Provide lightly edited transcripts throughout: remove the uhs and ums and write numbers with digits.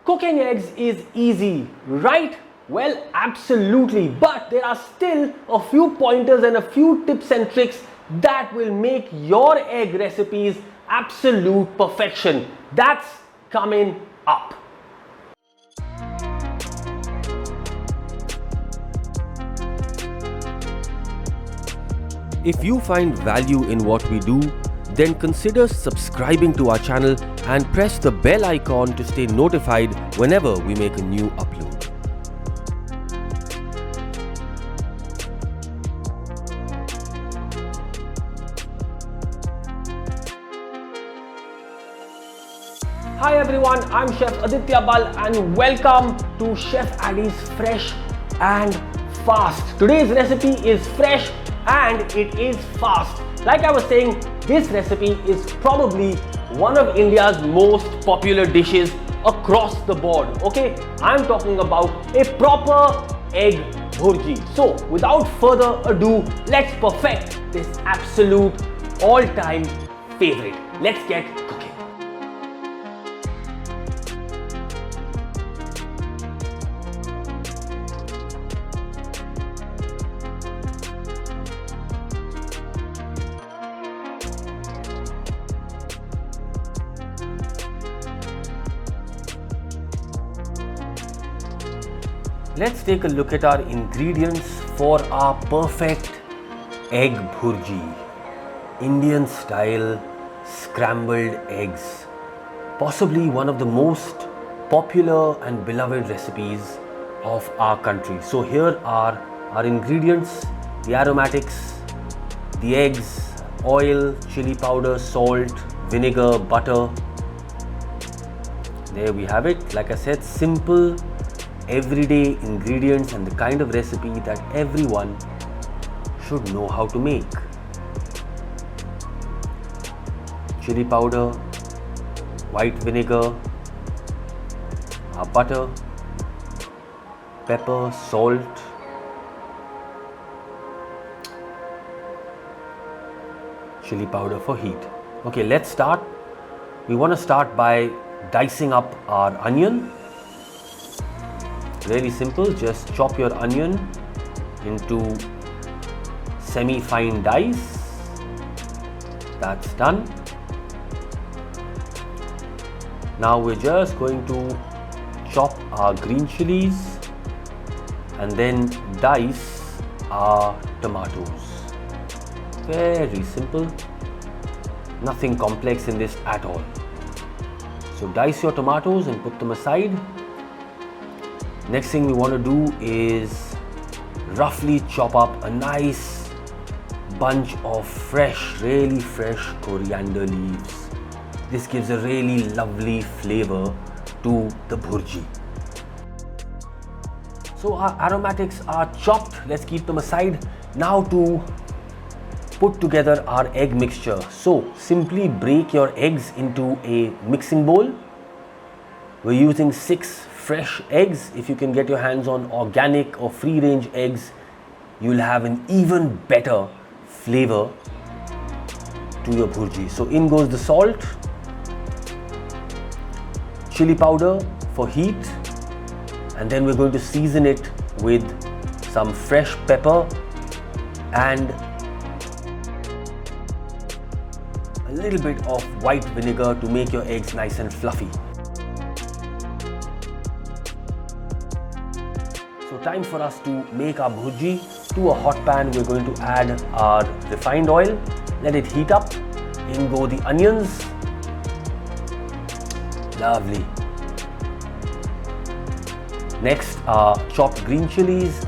Cooking eggs is easy, right? Well, absolutely, but there are still a few pointers and a few tips and tricks that will make your egg recipes absolute perfection. That's coming up. If you find value in what we do, then consider subscribing to our channel and press the bell icon to stay notified whenever we make a new upload. Hi everyone, I'm Chef Aaditya Bal and welcome to Chef Addy's Fresh and Fast. Today's recipe is fresh and it is fast. Like I was saying, this recipe is probably one of India's most popular dishes across the board. Okay, I'm talking about a proper egg bhurji. So without further ado, let's perfect this absolute all-time favorite. Let's get cooking. Let's take a look at our ingredients for our perfect egg bhurji. Indian style scrambled eggs. Possibly one of the most popular and beloved recipes of our country. So here are our ingredients: the aromatics, the eggs, oil, chili powder, salt, vinegar, butter. There we have it. Like I said, simple everyday ingredients and the kind of recipe that everyone should know how to make. Chili powder, white vinegar, our butter, pepper, salt, chili powder for heat. Okay, let's start. We want to start by dicing up our onion. Really simple, just chop your onion into semi-fine dice. That's done. Now we're just going to chop our green chilies and then dice our tomatoes. Very simple, nothing complex in this at all. So dice your tomatoes and put them aside. Next thing we want to do is roughly chop up a nice bunch of fresh, really fresh coriander leaves. This gives a really lovely flavor to the bhurji. So our aromatics are chopped. Let's keep them aside. Now to put together our egg mixture. So simply break your eggs into a mixing bowl. We're using 6 fresh eggs. If you can get your hands on organic or free range eggs, you'll have an even better flavor to your bhurji. So in goes the salt, chili powder for heat, and then we're going to season it with some fresh pepper and a little bit of white vinegar to make your eggs nice and fluffy. So time for us to make our bhurji. To a hot pan, we're going to add our refined oil. Let it heat up. In go the onions. Lovely. Next, our chopped green chilies.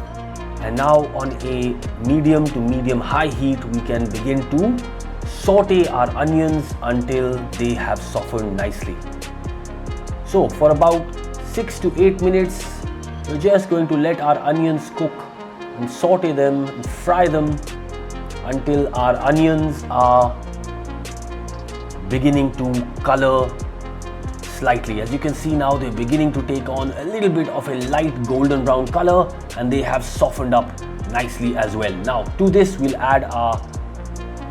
And now on a medium to medium high heat, we can begin to saute our onions until they have softened nicely. So for about 6 to 8 minutes, we're just going to let our onions cook and saute them and fry them until our onions are beginning to color slightly. As you can see now, they're beginning to take on a little bit of a light golden brown color and they have softened up nicely as well. Now to this we'll add our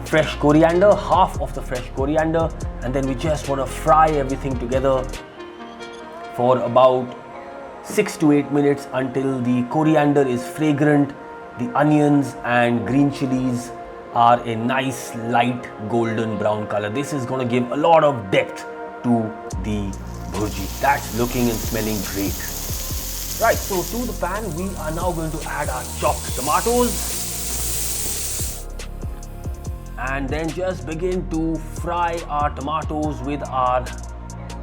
fresh coriander, half of the fresh coriander, and then we just want to fry everything together for about 6 to 8 minutes until the coriander is fragrant, the onions and green chilies are a nice light golden brown color. This is going to give a lot of depth to the bhurji. That's looking and smelling great. Right, so to the pan we are now going to add our chopped tomatoes and then just begin to fry our tomatoes with our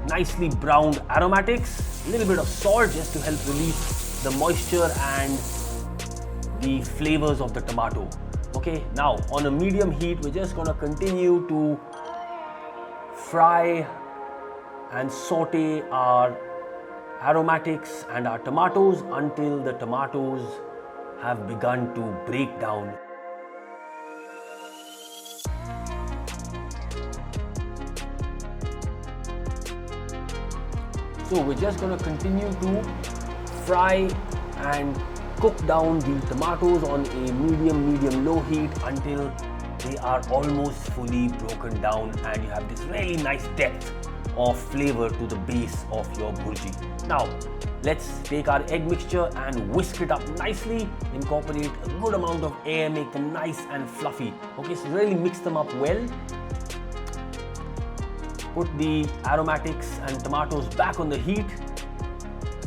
nicely browned aromatics. A little bit of salt just to help release the moisture and the flavors of the tomato. Okay, now on a medium heat we're just going to continue to fry and saute our aromatics and our tomatoes until the tomatoes have begun to break down. So we're just going to continue to fry and cook down the tomatoes on a medium-low heat until they are almost fully broken down and you have this really nice depth of flavor to the base of your bhurji. Now let's take our egg mixture and whisk it up nicely, incorporate a good amount of air, make them nice and fluffy. Okay, so really mix them up well. Put the aromatics and tomatoes back on the heat,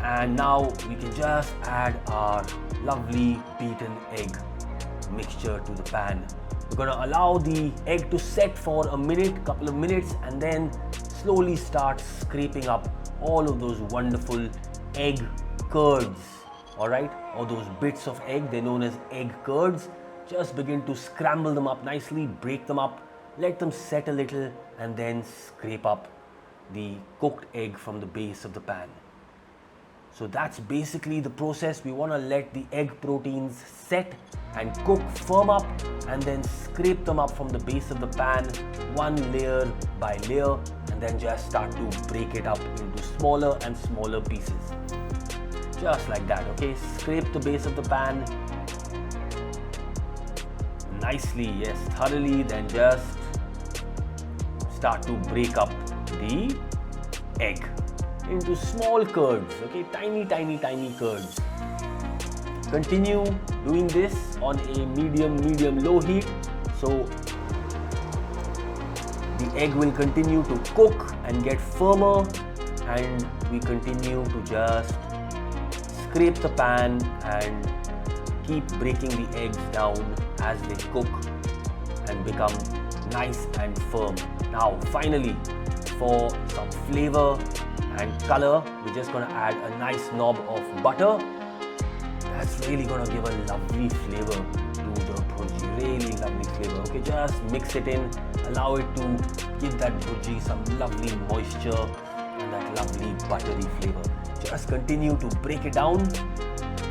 and now we can just add our lovely beaten egg mixture to the pan. We're going to allow the egg to set for a minute, couple of minutes, and then slowly start scraping up all of those wonderful egg curds, alright, or those bits of egg. They're known as egg curds. Just begin to scramble them up nicely, break them up, let them set a little, and then scrape up the cooked egg from the base of the pan. So that's basically the process. We want to let the egg proteins set and cook, firm up, and then scrape them up from the base of the pan, one layer by layer, and then just start to break it up into smaller and smaller pieces. Just like that, okay? Scrape the base of the pan nicely, yes, thoroughly, then just start to break up the egg into small curds, okay, tiny curds. Continue doing this on a medium-low heat, so the egg will continue to cook and get firmer, and we continue to just scrape the pan and keep breaking the eggs down as they cook and become nice and firm. Now finally, for some flavor and color, we're just going to add a nice knob of butter. That's really going to give a lovely flavor to the bhurji, really lovely flavor. Okay, just mix it in, allow it to give that bhurji some lovely moisture and that lovely buttery flavor. Just continue to break it down.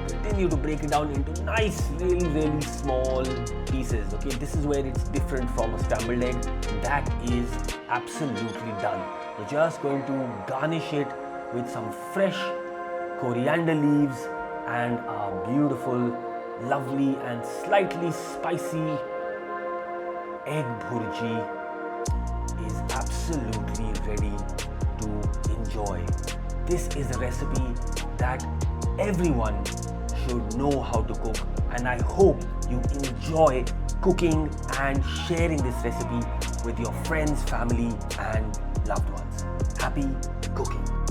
Continue to break it down into nice, really small pieces. Okay, this is where it's different from a scrambled egg. That is absolutely done. We're just going to garnish it with some fresh coriander leaves, and our beautiful, lovely and slightly spicy egg bhurji is absolutely ready to enjoy. This is a recipe that everyone should know how to cook, and I hope you enjoy cooking and sharing this recipe with your friends, family and loved ones. Happy cooking!